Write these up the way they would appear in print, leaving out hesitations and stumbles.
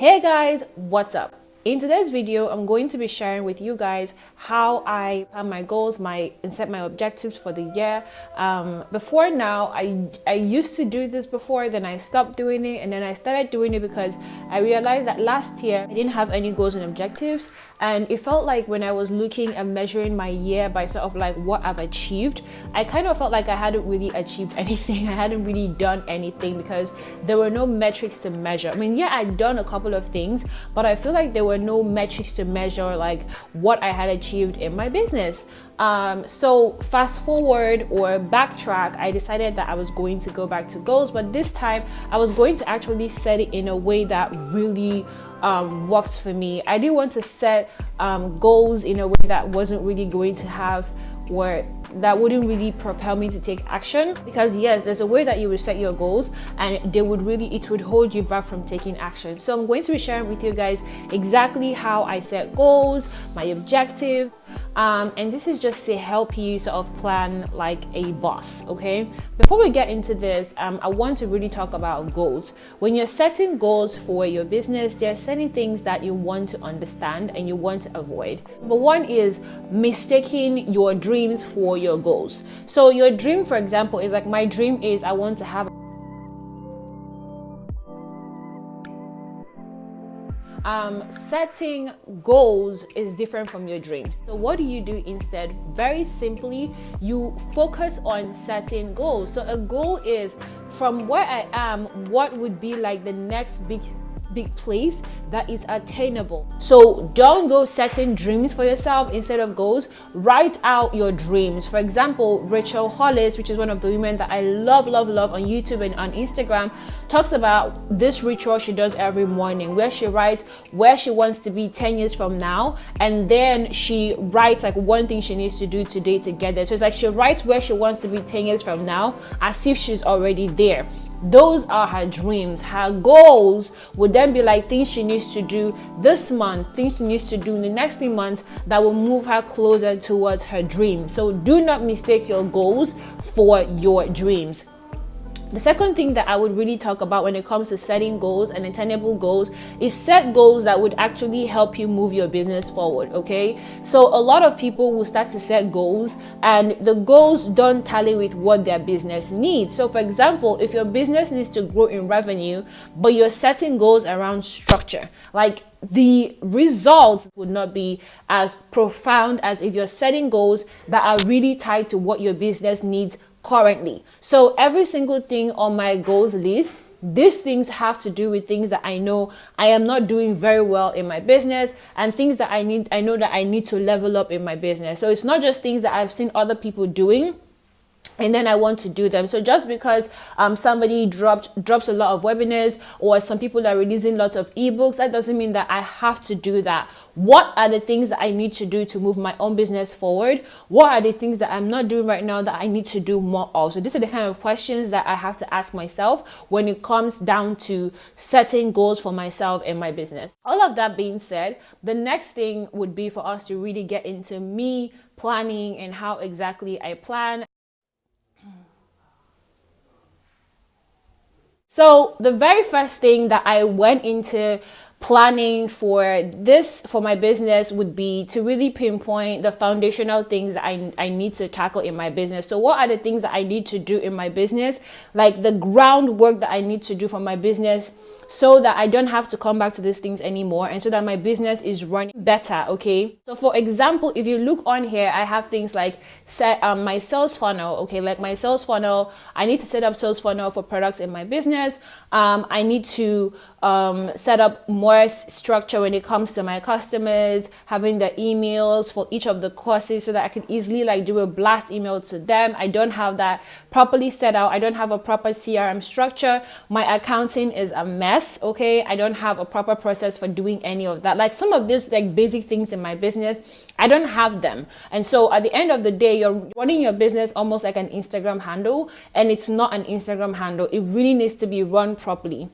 Hey guys, what's up? In today's video, I'm going to be sharing with you guys how I plan my goals, and set my objectives for the year. Before now, I used to do this before, then I stopped doing it, and then I started doing it because I realized that last year I didn't have any goals and objectives, and it felt like when I was looking and measuring my year by sort of like what I've achieved, I kind of felt like I hadn't really achieved anything. I hadn't really done anything because there were no metrics to measure. I mean, yeah, I'd done a couple of things, but I feel like there were no metrics to measure like what I had achieved in my business. So fast forward or backtrack, I decided that I was going to go back to goals, but this time I was going to actually set it in a way that really works for me. I didn't want to set goals in a way that wasn't really going to have, or that wouldn't really propel me to take action, because yes, there's a way that you would set your goals and it would hold you back from taking action. So I'm going to be sharing with you guys exactly how I set goals, my objectives, and this is just to help you sort of plan like a boss. Okay, before we get into this, I want to really talk about goals. When you're setting goals for your business, there are certain things that you want to understand and you want to avoid. Number one is mistaking your dreams for your goals. So your dream, for example, is like, my dream is I want to have setting goals is different from your dreams. So what do you do instead? Very simply, you focus on setting goals. So a goal is, from where I am, what would be like the next big place that is attainable. So don't go setting dreams for yourself instead of goals. Write out your dreams. For example, Rachel Hollis, which is one of the women that I love on YouTube and on Instagram, talks about this ritual she does every morning, where she writes where she wants to be 10 years from now, and then she writes like one thing she needs to do today to get there. So it's like she writes where she wants to be 10 years from now as if she's already there. Those are her dreams. Her goals would then be like things she needs to do this month, things she needs to do in the next 3 months that will move her closer towards her dream. So do not mistake your goals for your dreams. The second thing that I would really talk about when it comes to setting goals and attainable goals is set goals that would actually help you move your business forward, okay? So a lot of people will start to set goals and the goals don't tally with what their business needs. So for example, if your business needs to grow in revenue, but you're setting goals around structure, like the results would not be as profound as if you're setting goals that are really tied to what your business needs currently. So every single thing on my goals list, these things have to do with things that I know I am not doing very well in my business, and things that I know that I need to level up in my business. So it's not just things that I've seen other people doing and then I want to do them. So just because somebody drops a lot of webinars, or some people are releasing lots of ebooks, that doesn't mean that I have to do that. What are the things that I need to do to move my own business forward? What are the things that I'm not doing right now that I need to do more of? So these are the kind of questions that I have to ask myself when it comes down to setting goals for myself and my business. All of that being said, the next thing would be for us to really get into me planning and how exactly I plan. So the very first thing that I went into planning for my business would be to really pinpoint the foundational things that I need to tackle in my business. So what are the things that I need to do in my business, like the groundwork that I need to do for my business, so that I don't have to come back to these things anymore, and so that my business is running better. Okay, so for example, if you look on here, I have things like set my sales funnel. Okay, like my sales funnel, I need to set up sales funnel for products in my business. I need to set up more structure when it comes to my customers, having the emails for each of the courses so that I can easily like do a blast email to them. I don't have that properly set out. I don't have a proper CRM structure. My accounting is a mess. Okay, I don't have a proper process for doing any of that. Like some of these like basic things in my business, I don't have them. And so at the end of the day, you're running your business almost like an Instagram handle, and it's not an Instagram handle. It really needs to be run properly.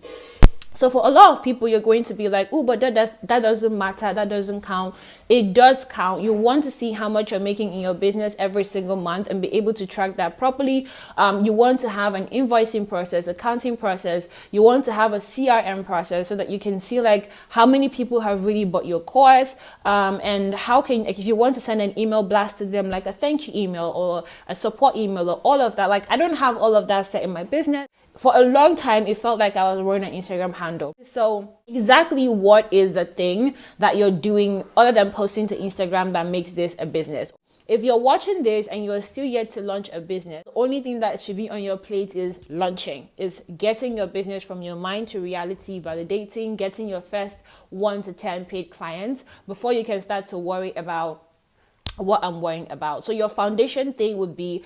So for a lot of people, you're going to be like, oh, but that doesn't matter. That doesn't count. It does count. You want to see how much you're making in your business every single month and be able to track that properly. You want to have an invoicing process, accounting process. You want to have a CRM process so that you can see like how many people have really bought your course, and how can, like, if you want to send an email blast to them, like a thank you email or a support email or all of that. Like, I don't have all of that set in my business. For a long time, it felt like I was running an Instagram handle. So exactly what is the thing that you're doing other than posting to Instagram that makes this a business? If you're watching this and you're still yet to launch a business, the only thing that should be on your plate is launching, is getting your business from your mind to reality, validating, getting your first 1 to 10 paid clients before you can start to worry about what I'm worrying about. So your foundation thing would be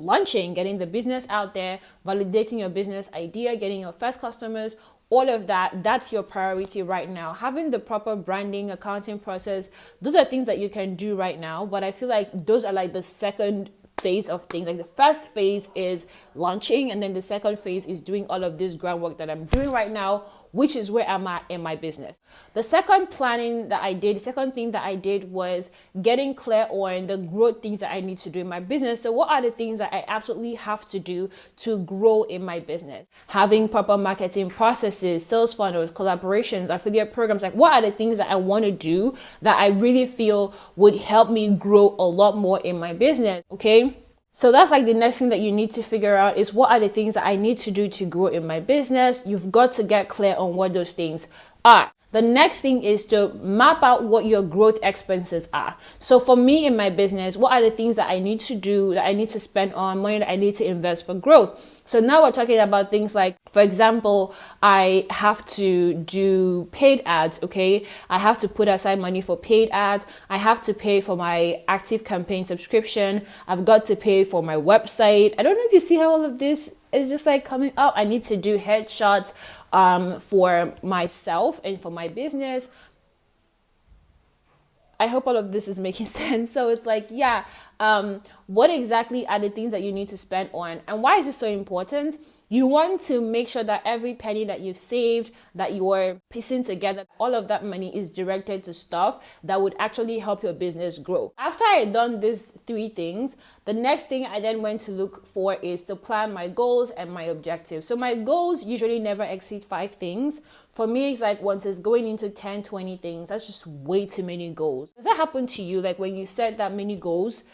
launching, getting the business out there, validating your business idea, getting your first customers, all of that. That's your priority right now. Having the proper branding, accounting process, those are things that you can do right now. But I feel like those are like the second phase of things. Like the first phase is launching, and then the second phase is doing all of this groundwork that I'm doing right now, which is where I'm at in my business. The second thing that I did was getting clear on the growth things that I need to do in my business. So what are the things that I absolutely have to do to grow in my business? Having proper marketing processes, sales funnels, collaborations, affiliate programs. Like, what are the things that I want to do that I really feel would help me grow a lot more in my business? Okay. So that's like the next thing that you need to figure out is what are the things that I need to do to grow in my business. You've got to get clear on what those things are. The next thing is to map out what your growth expenses are. So for me in my business, what are the things that I need to do, that I need to spend on, money that I need to invest for growth? So now we're talking about things like, for example, I have to do paid ads, okay? I have to put aside money for paid ads. I have to pay for my active campaign subscription. I've got to pay for my website. I don't know if you see how all of this is just like coming up. I need to do headshots for myself and for my business. I hope all of this is making sense. So it's like, yeah, what exactly are the things that you need to spend on? And why is this so important? You want to make sure that every penny that you've saved, that you're piecing together, all of that money is directed to stuff that would actually help your business grow. After I had done these 3 things, the next thing I then went to look for is to plan my goals and my objectives. So my goals usually never exceed 5 things. For me, it's like once it's going into 10, 20 things, that's just way too many goals. Does that happen to you? Like when you set that many goals,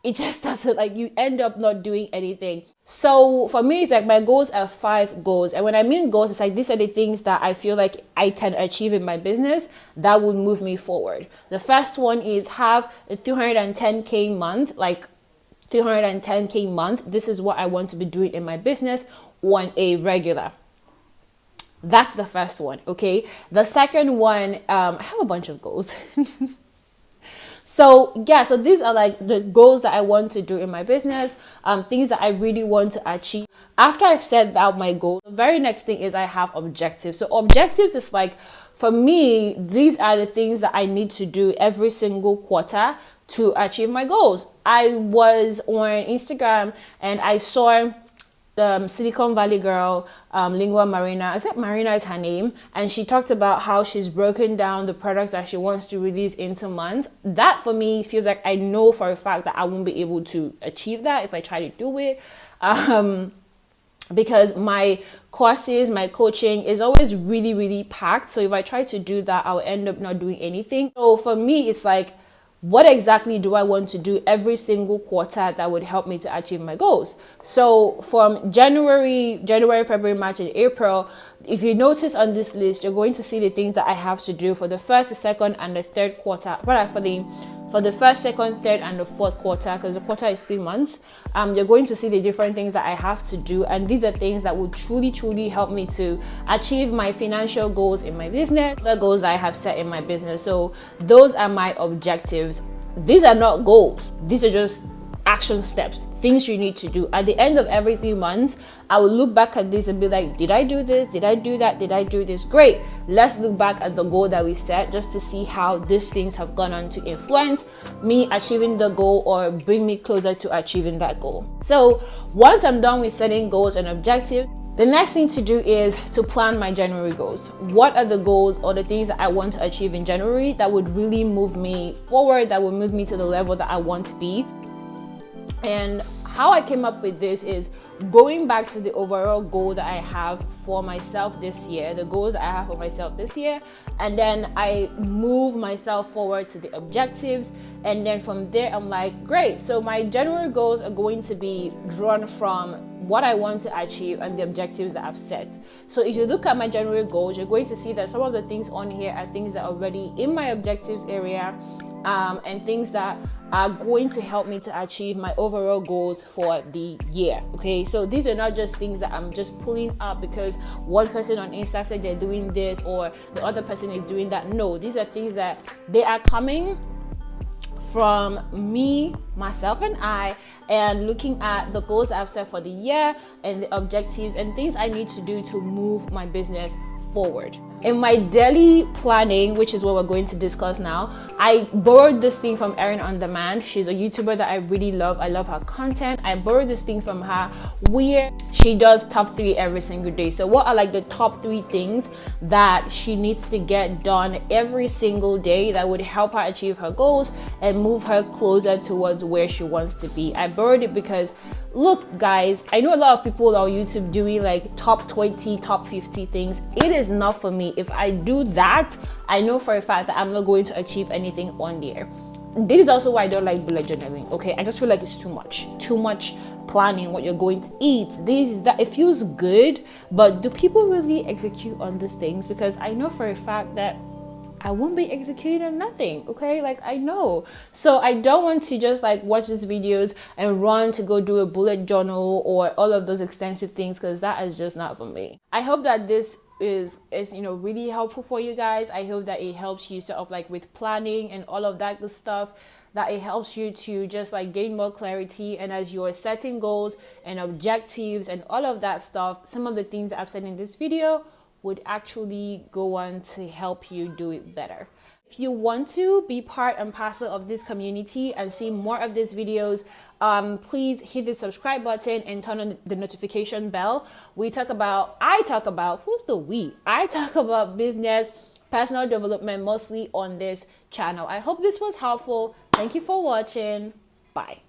it just doesn't, like, you end up not doing anything. So for me, it's like my goals are 5 goals. And when I mean goals, it's like these are the things that I feel like I can achieve in my business that would move me forward. The first one is have a 210K month, like 210K month. This is what I want to be doing in my business on a regular. That's the first one, okay? The second one, I have a bunch of goals. So these are like the goals that I want to do in my business, things that I really want to achieve. After I've set out my goal, the very next thing is I have objectives. So objectives is like, for me, these are the things that I need to do every single quarter to achieve my goals. I was on Instagram and I saw Silicon Valley girl, Lingua Marina. I think Marina is her name, and she talked about how she's broken down the products that she wants to release into months. That for me feels like I know for a fact that I won't be able to achieve that if I try to do it, because my courses, my coaching is always really, really packed. So if I try to do that, I'll end up not doing anything. So for me, it's like, what exactly do I want to do every single quarter that would help me to achieve my goals? So from January, February, March, and April, if you notice on this list, you're going to see the things that I have to do for the first, the second, and the third quarter. But for the first, second, third, and the fourth quarter, because the quarter is 3 months, you're going to see the different things that I have to do. And these are things that will truly, truly help me to achieve my financial goals in my business, the goals that I have set in my business. So those are my objectives. These are not goals. These are just action steps, things you need to do. At the end of every 3 months, I will look back at this and be like, did I do this? Did I do that? Did I do this? Great. Let's look back at the goal that we set just to see how these things have gone on to influence me achieving the goal or bring me closer to achieving that goal. So once I'm done with setting goals and objectives, The next thing to do is to plan my January goals. What are the goals or the things that I want to achieve in January that would really move me forward, that would move me to the level that I want to be? And how I came up with this is going back to the overall goal that I have for myself this year, the goals that I have for myself this year, and then I move myself forward to the objectives, and then from there I'm like, great, so my January goals are going to be drawn from what I want to achieve and the objectives that I've set. So if you look at my January goals, you're going to see that some of the things on here are things that are already in my objectives area, and things that are going to help me to achieve my overall goals for the year. Okay, so these are not just things that I'm just pulling up because one person on Insta said they're doing this or the other person is doing that. No, these are things that they are coming from me, myself, and I, and looking at the goals that I've set for the year and the objectives and things I need to do to move my business forward. In my daily planning, which is what we're going to discuss now, I borrowed this thing from Erin on Demand. She's a YouTuber that I really love. I love her content. I borrowed this thing from her where she does top 3 every single day. So what are like the top 3 things that she needs to get done every single day that would help her achieve her goals and move her closer towards where she wants to be? I borrowed it because look, guys, I know a lot of people on YouTube doing like top 20, top 50 things. It is not for me. If I do that, I know for a fact that I'm not going to achieve anything on there. This is also why I don't like bullet journaling. Okay, I just feel like it's too much planning what you're going to eat. This, that, it feels good, but do people really execute on these things? Because I know for a fact that I won't be executing on nothing, okay? Like, I know. So I don't want to just like watch these videos and run to go do a bullet journal or all of those extensive things, because that is just not for me. I hope that this is really helpful for you guys. I hope that it helps you sort of like with planning and all of that good stuff, that it helps you to just like gain more clarity. And as you're setting goals and objectives and all of that stuff, some of the things that I've said in this video would actually go on to help you do it better. If you want to be part and parcel of this community and see more of these videos, please hit the subscribe button and turn on the notification bell. I talk about business, personal development, mostly on this channel. I hope this was helpful. Thank you for watching. Bye.